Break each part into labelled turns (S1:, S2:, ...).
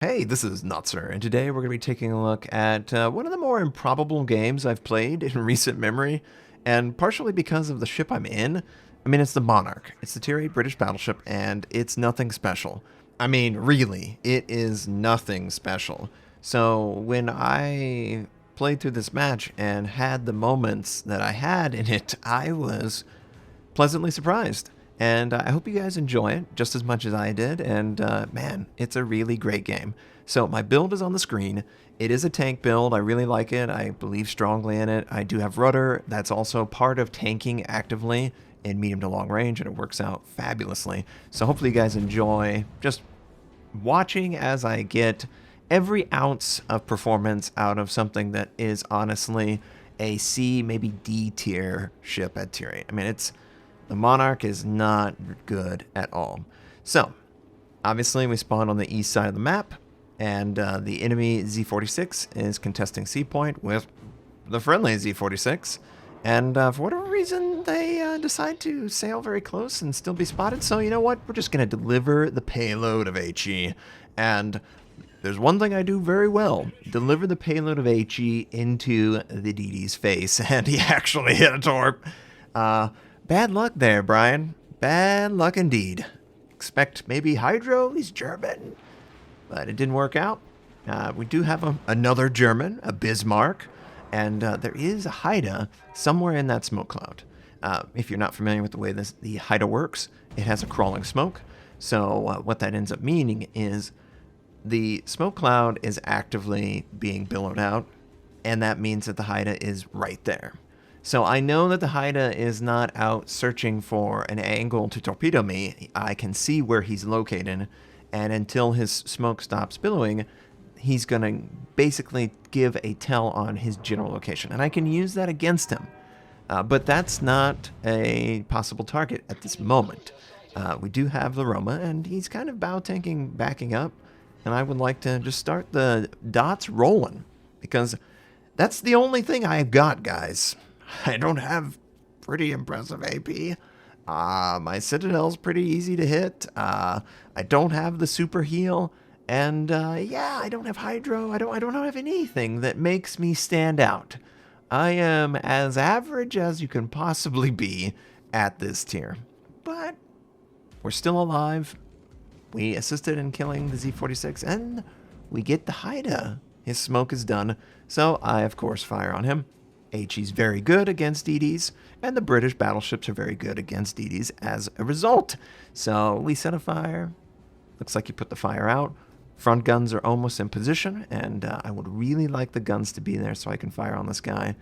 S1: Hey, this is Notser, and today we're going to be taking a look at one of the more improbable games I've played in recent memory, and partially because of the ship I'm in. I mean, it's the Monarch. It's the Tier 8 British battleship, and it's nothing special. I mean, really, it is nothing special. So when I played through this match and had the moments that I had in it, I was pleasantly surprised. And I hope you guys enjoy it just as much as I did. And man, it's a really great game. So my build is on the screen. It is a tank build. I really like it. I believe strongly in it. I do have rudder. That's also part of tanking actively in medium to long range, and it works out fabulously. So hopefully you guys enjoy just watching as I get every ounce of performance out of something that is honestly a C, maybe D tier ship at tier 8. I mean, the Monarch is not good at all. So, obviously we spawned on the east side of the map, and the enemy Z46 is contesting C point with the friendly Z46. And for whatever reason, they decide to sail very close and still be spotted. So, you know what? We're just going to deliver the payload of HE. And there's one thing I do very well. Deliver the payload of HE into the DD's face. And he actually hit a torp. Bad luck there, Brian. Bad luck indeed. Expect maybe Hydro. He's German. But it didn't work out. We do have another German, a Bismarck. And there is a Haida somewhere in that smoke cloud. If you're not familiar with the way the Haida works, it has a crawling smoke. So what that ends up meaning is the smoke cloud is actively being billowed out. And that means that the Haida is right there. So I know that the Haida is not out searching for an angle to torpedo me. I can see where he's located, and until his smoke stops billowing, he's going to basically give a tell on his general location, and I can use that against him. But that's not a possible target at this moment. We do have the Roma, and he's kind of bow tanking, backing up, and I would like to just start the dots rolling, because that's the only thing I've got, guys. I don't have pretty impressive AP. My Citadel's pretty easy to hit. I don't have the super heal. And yeah, I don't have Hydro. I don't have anything that makes me stand out. I am as average as you can possibly be at this tier. But we're still alive. We assisted in killing the Z46, and we get the Haida. His smoke is done, so I, of course, fire on him. HE's very good against DDs, and the British battleships are very good against DDs as a result. So we set a fire. Looks like you put the fire out. Front guns are almost in position, and I would really like the guns to be there so I can fire on this guy.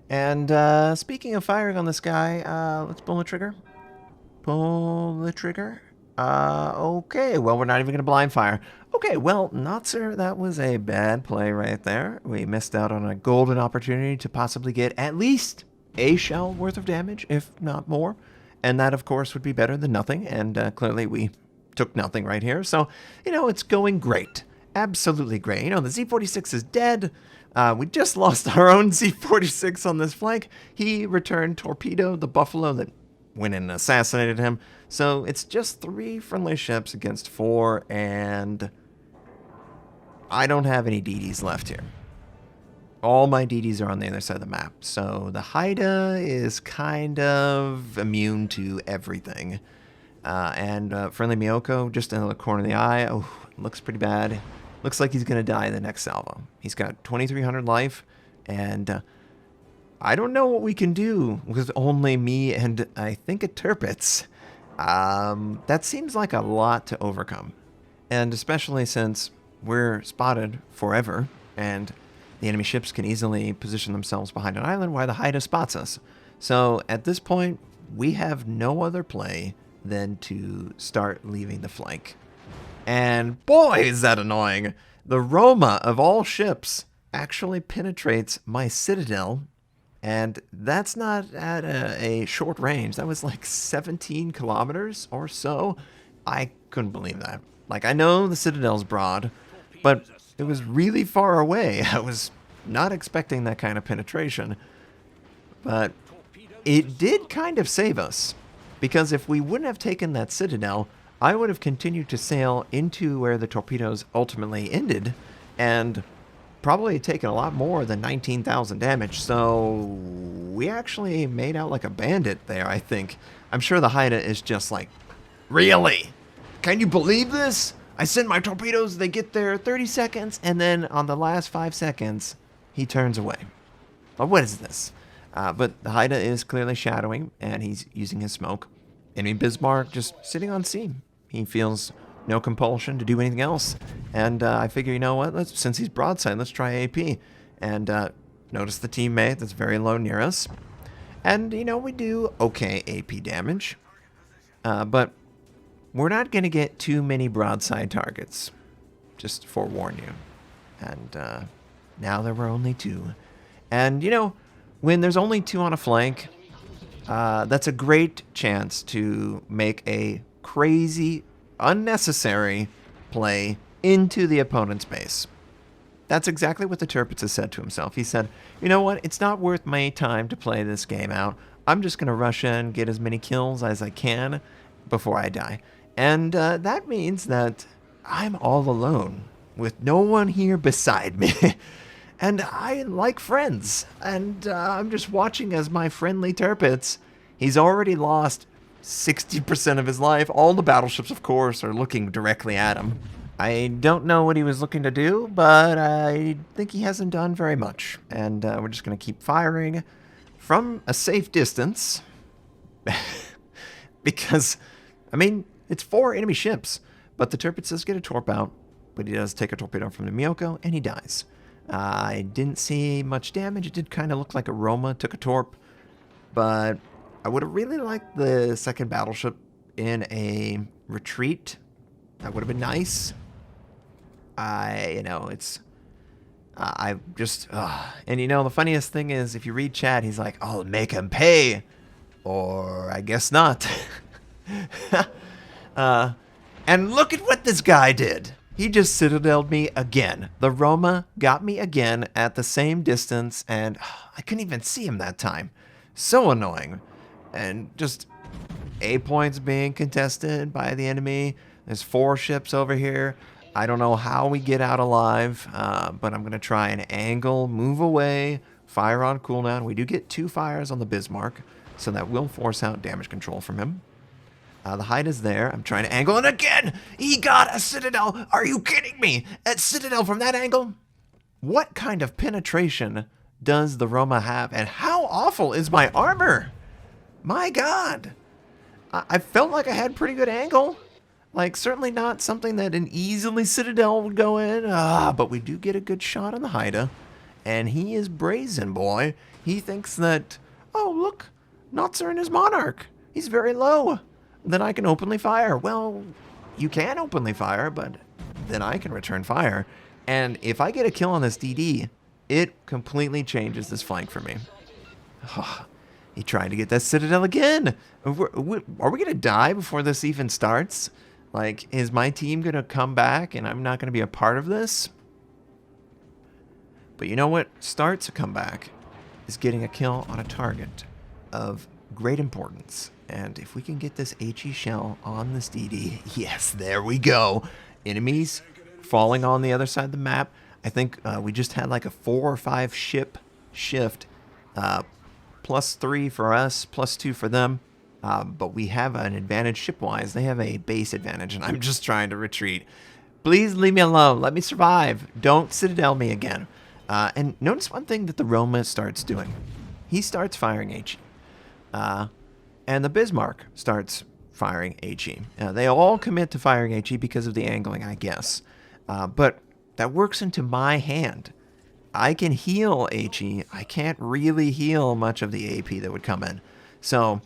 S1: And speaking of firing on this guy, let's pull the trigger. Pull the trigger. Okay, well, we're not even going to blind fire. Okay, well, Notser, that was a bad play right there. We missed out on a golden opportunity to possibly get at least a shell worth of damage, if not more. And that, of course, would be better than nothing. And clearly we took nothing right here. So, you know, it's going great. Absolutely great. You know, the Z46 is dead. We just lost our own Z46 on this flank. He returned torpedoed the Buffalo that went and assassinated him. So it's just 3 friendly ships against 4, and I don't have any DDs left here. All my DDs are on the other side of the map. So the Haida is kind of immune to everything. And friendly Miyoko just in the corner of the eye. Oh, looks pretty bad. Looks like he's going to die in the next salvo. He's got 2,300 life, and I don't know what we can do with only me and I think a Tirpitz. That seems like a lot to overcome. And especially since we're spotted forever, and the enemy ships can easily position themselves behind an island while the Haida spots us. So at this point, we have no other play than to start leaving the flank. And boy, is that annoying! The Roma, of all ships, actually penetrates my Citadel. And that's not at a short range. That was like 17 kilometers or so. I couldn't believe that. Like, I know the Citadel's broad, but it was really far away. I was not expecting that kind of penetration. But it did kind of save us. Because if we wouldn't have taken that Citadel, I would have continued to sail into where the torpedoes ultimately ended and probably taken a lot more than 19,000 damage. So we actually made out like a bandit there, I think. I'm sure the Haida is just like, really? Can you believe this? I send my torpedoes, they get there 30 seconds, and then on the last 5 seconds, he turns away. Well, what is this? But the Haida is clearly shadowing, and he's using his smoke. Enemy Bismarck just sitting on C. He feels no compulsion to do anything else. And I figure, you know what? Since he's broadside, let's try AP. And notice the teammate that's very low near us. And, you know, we do okay AP damage. But we're not going to get too many broadside targets. Just to forewarn you. And now there were only 2. And, you know, when there's only 2 on a flank, that's a great chance to make a crazy, unnecessary play into the opponent's base. That's exactly what the Tirpitz has said to himself. He said, you know what, it's not worth my time to play this game out. I'm just going to rush in, get as many kills as I can before I die. And that means that I'm all alone with no one here beside me. And I like friends. And I'm just watching as my friendly Tirpitz, he's already lost 60% of his life. All the battleships, of course, are looking directly at him. I don't know what he was looking to do, but I think he hasn't done very much. And we're just going to keep firing from a safe distance. Because, I mean, it's 4 enemy ships. But the Tirpitz does get a torp out. But he does take a torpedo from the Miyoko, and he dies. I didn't see much damage. It did kind of look like a Roma took a torp. But I would have really liked the second battleship in a retreat. That would have been nice. You know, it's... I just... And, you know, the funniest thing is, if you read chat, he's like, I'll make him pay. Or, I guess not. And look at what this guy did. He just citadeled me again. The Roma got me again at the same distance, and I couldn't even see him that time. So annoying. And just A points being contested by the enemy. There's 4 ships over here. I don't know how we get out alive, but I'm going to try and angle, move away, fire on cooldown. We do get 2 fires on the Bismarck, so that will force out damage control from him. The Haida's there. I'm trying to angle, and again, he got a Citadel. Are you kidding me? A Citadel from that angle? What kind of penetration does the Roma have, and how awful is my armor? My God. I felt like I had pretty good angle. Like, certainly not something that an easily Citadel would go in. But we do get a good shot on the Haida. And he is brazen, boy. He thinks that, oh, look, Notser and his Monarch. He's very low. Then I can openly fire. Well, you can openly fire, but then I can return fire. And if I get a kill on this DD, it completely changes this flank for me. He tried to get that Citadel again. Are we going to die before this even starts? Like, is my team going to come back and I'm not going to be a part of this? But you know what starts a comeback is getting a kill on a target of great importance. And if we can get this HE shell on this DD, yes, there we go. Enemies falling on the other side of the map. I think we just had like a 4 or 5 ship shift. +3 for us, +2 for them. But we have an advantage ship-wise. They have a base advantage, and I'm just trying to retreat. Please leave me alone. Let me survive. Don't Citadel me again. And notice one thing that the Roma starts doing. He starts firing HE. And the Bismarck starts firing HE. They all commit to firing HE because of the angling, I guess. But that works into my hand. I can heal HE. I can't really heal much of the AP that would come in. So,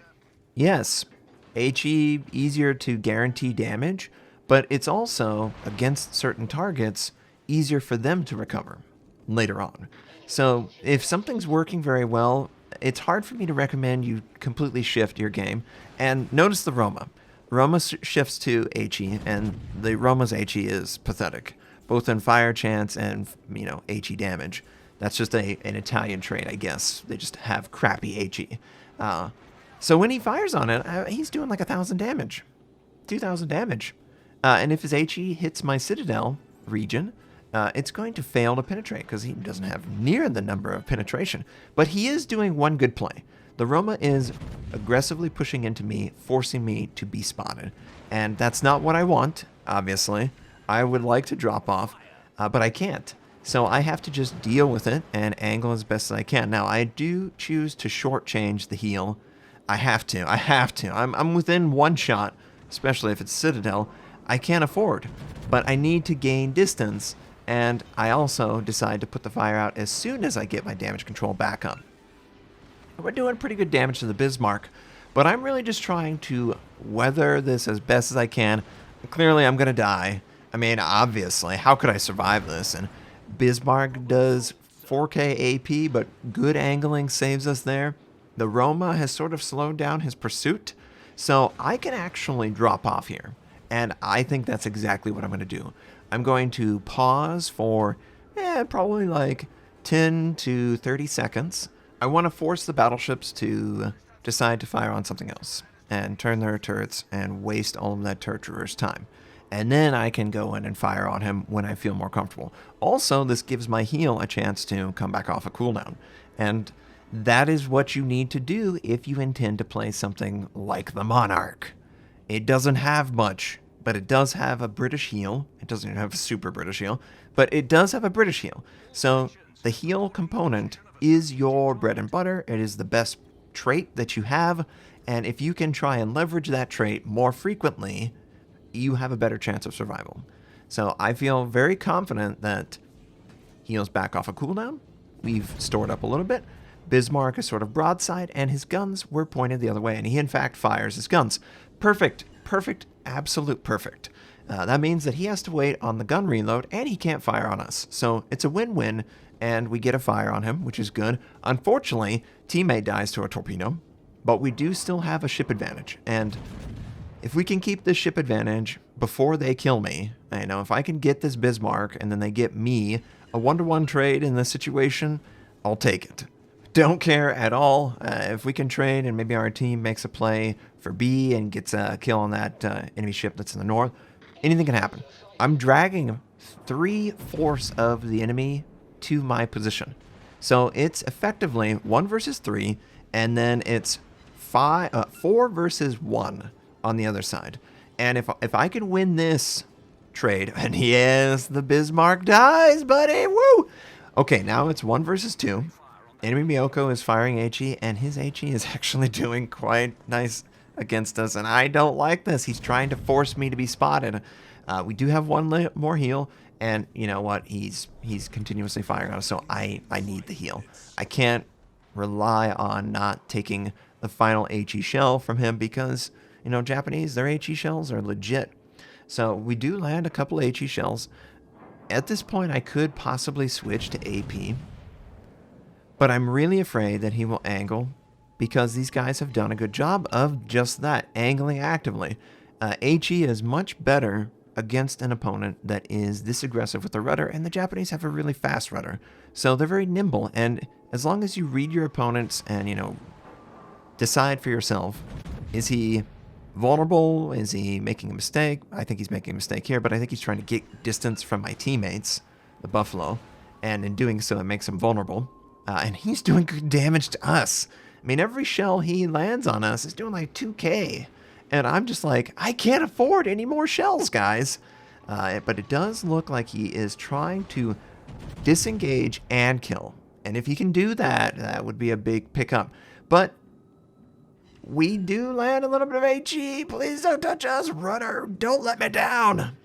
S1: yes, HE easier to guarantee damage, but it's also, against certain targets, easier for them to recover later on. So, if something's working very well, it's hard for me to recommend you completely shift your game. And notice the Roma. Roma shifts to HE, and the Roma's HE is pathetic, both in fire chance and, you know, HE damage. That's just an Italian trait, I guess. They just have crappy HE. So when he fires on it, he's doing like 1,000 damage. 2,000 damage. And if his HE hits my Citadel region, it's going to fail to penetrate because he doesn't have near the number of penetration. But he is doing one good play. The Roma is aggressively pushing into me, forcing me to be spotted. And that's not what I want, obviously. I would like to drop off, but I can't. So I have to just deal with it and angle as best as I can. Now, I do choose to shortchange the heal. I have to. I'm within one shot, especially if it's Citadel. I can't afford, but I need to gain distance, and I also decide to put the fire out as soon as I get my damage control back up. We're doing pretty good damage to the Bismarck, but I'm really just trying to weather this as best as I can. Clearly, I'm going to die. I mean, obviously, how could I survive this? And Bismarck does 4k AP, but good angling saves us there. The Roma has sort of slowed down his pursuit, so I can actually drop off here. And I think that's exactly what I'm going to do. I'm going to pause for probably like 10 to 30 seconds. I want to force the battleships to decide to fire on something else and turn their turrets and waste all of that turret traverse time. And then I can go in and fire on him when I feel more comfortable. Also, this gives my heal a chance to come back off a cooldown. And that is what you need to do if you intend to play something like the Monarch. It doesn't have much, but it does have a British heal. It doesn't even have a super British heal, but it does have a British heal. So the heal component is your bread and butter. It is the best trait that you have, and if you can try and leverage that trait more frequently, you have a better chance of survival. So I feel very confident that heal's back off a cooldown. We've stored up a little bit. Bismarck is sort of broadside, and his guns were pointed the other way, and he in fact fires his guns. Perfect, absolute perfect. That means that he has to wait on the gun reload, and he can't fire on us. So it's a win-win, and we get a fire on him, which is good. Unfortunately, teammate dies to a torpedo, but we do still have a ship advantage. And if we can keep this ship advantage before they kill me, if I can get this Bismarck and then they get me, a 1-to-1 trade in this situation, I'll take it. Don't care at all. If we can trade and maybe our team makes a play for B and gets a kill on that enemy ship that's in the north, anything can happen. I'm dragging 3/4 of the enemy to my position. So it's effectively 1 versus 3, and then it's 4 versus 1 on the other side. And if I can win this trade, and yes, the Bismarck dies, buddy, woo! Okay, now it's 1 versus 2. Enemy Miyoko is firing HE, and his HE is actually doing quite nice against us, and I don't like this. He's trying to force me to be spotted. We do have one more heal, and you know what? He's continuously firing on us, so I need the heal. I can't rely on not taking the final HE shell from him because, Japanese, their HE shells are legit. So we do land a couple HE shells. At this point, I could possibly switch to AP, but I'm really afraid that he will angle because these guys have done a good job of just that, angling actively. HE is much better against an opponent that is this aggressive with the rudder, and the Japanese have a really fast rudder. So they're very nimble, and as long as you read your opponents and, decide for yourself, is he vulnerable? Is he making a mistake? I think he's making a mistake here, but I think he's trying to get distance from my teammates, the Buffalo, and in doing so, it makes him vulnerable. And he's doing good damage to us. I mean, every shell he lands on us is doing like 2k. And I'm just like, I can't afford any more shells, guys. But it does look like he is trying to disengage and kill. And if he can do that, that would be a big pickup. But we do land a little bit of HE. Please don't touch us, rudder. Don't let me down.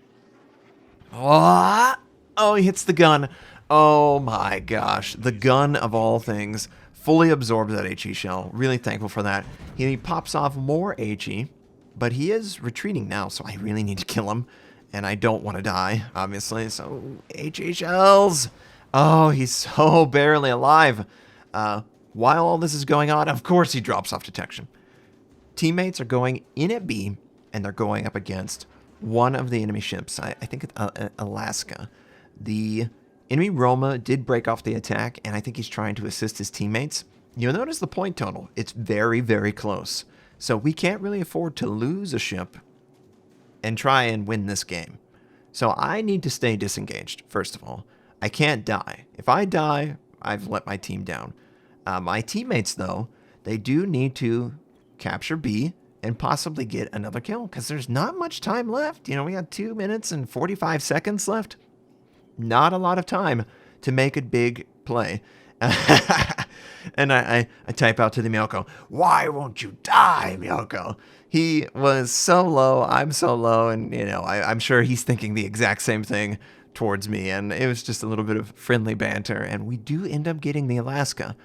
S1: Oh, he hits the gun. Oh my gosh, the gun of all things fully absorbed that HE shell. Really thankful for that. He pops off more HE, but he is retreating now, so I really need to kill him. And I don't want to die, obviously, so HE shells. Oh, he's so barely alive. While all this is going on, of course he drops off detection. Teammates are going in at B, and they're going up against one of the enemy ships. I think it's Alaska. The enemy Roma did break off the attack, and I think he's trying to assist his teammates. You'll notice the point total. It's very, very close. So we can't really afford to lose a ship and try and win this game. So I need to stay disengaged, first of all. I can't die. If I die, I've let my team down. My teammates, though, they do need to capture B and possibly get another kill, because there's not much time left. You know, we got 2 minutes and 45 seconds left. Not a lot of time to make a big play. And I type out to the Miyoko, "Why won't you die, Miyoko?" He was so low, I'm so low, and, you know, I'm sure he's thinking the exact same thing towards me, and it was just a little bit of friendly banter, and we do end up getting the Alaska,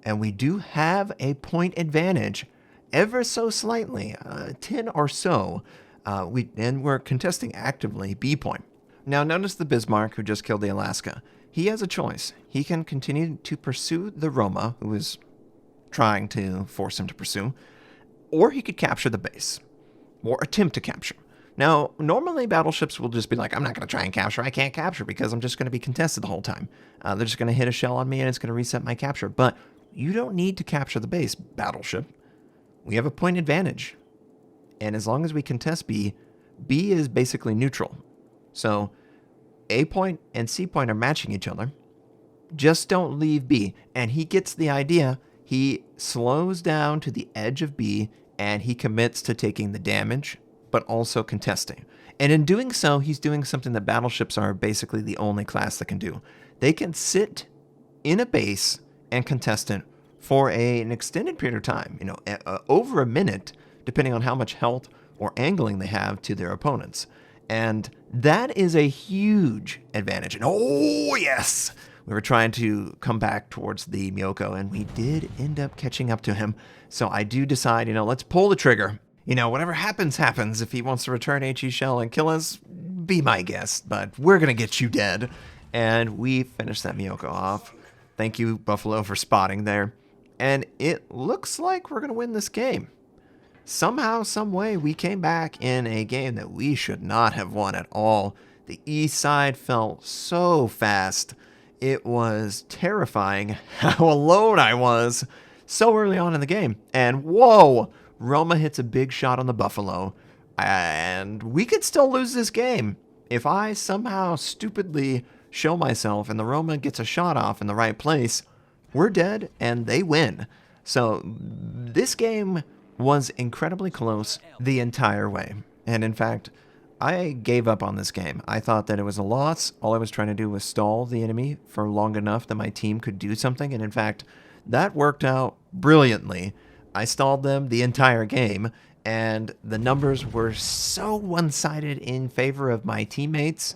S1: and we do have a point advantage, ever so slightly, 10 or so, and we're contesting actively B point. Now, notice the Bismarck, who just killed the Alaska. He has a choice. He can continue to pursue the Roma, who is trying to force him to pursue, or he could capture the base, or attempt to capture. Now, normally battleships will just be like, I'm not going to try and capture. I can't capture because I'm just going to be contested the whole time. They're just going to hit a shell on me and it's going to reset my capture. But you don't need to capture the base, battleship. We have a point advantage. And as long as we contest B, B is basically neutral. So A point and C point are matching each other. Just don't leave B. And he gets the idea. He slows down to the edge of B and he commits to taking the damage, but also contesting. And in doing so, he's doing something that battleships are basically the only class that can do. They can sit in a base and contest it for an extended period of time, you know, over a minute, depending on how much health or angling they have to their opponents. And that is a huge advantage. And oh, yes! We were trying to come back towards the Miyoko, and we did end up catching up to him. So I do decide, you know, let's pull the trigger. You know, whatever happens, happens. If he wants to return HE shell and kill us, be my guest. But we're going to get you dead. And we finished that Miyoko off. Thank you, Buffalo, for spotting there. And it looks like we're going to win this game. Somehow, some way, we came back in a game that we should not have won at all. The east side fell so fast. It was terrifying how alone I was so early on in the game. And whoa, Roma hits a big shot on the Buffalo. And we could still lose this game. If I somehow stupidly show myself and the Roma gets a shot off in the right place, we're dead and they win. So this game was incredibly close the entire way. And in fact, I gave up on this game. I thought that it was a loss. All I was trying to do was stall the enemy for long enough that my team could do something. And in fact, that worked out brilliantly. I stalled them the entire game, and the numbers were so one-sided in favor of my teammates.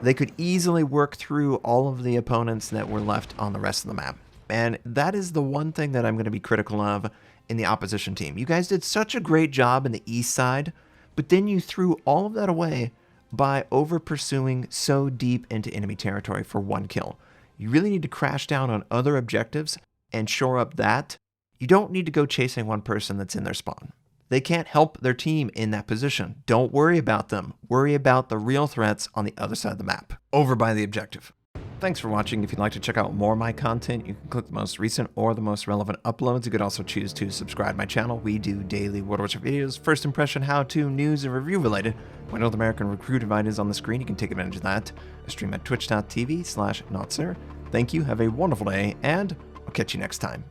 S1: They could easily work through all of the opponents that were left on the rest of the map. And that is the one thing that I'm going to be critical of in the opposition team. You guys did such a great job in the east side, but then you threw all of that away by over-pursuing so deep into enemy territory for one kill. You really need to crash down on other objectives and shore up that. You don't need to go chasing one person that's in their spawn. They can't help their team in that position. Don't worry about them. Worry about the real threats on the other side of the map, over by the objective. Thanks for watching. If you'd like to check out more of my content, you can click the most recent or the most relevant uploads. You could also choose to subscribe to my channel. We do daily World War II videos, first impression, how-to, news, and review related. My North American recruit invite is on the screen. You can take advantage of that. I stream at twitch.tv/notser. Thank you, have a wonderful day, and I'll catch you next time.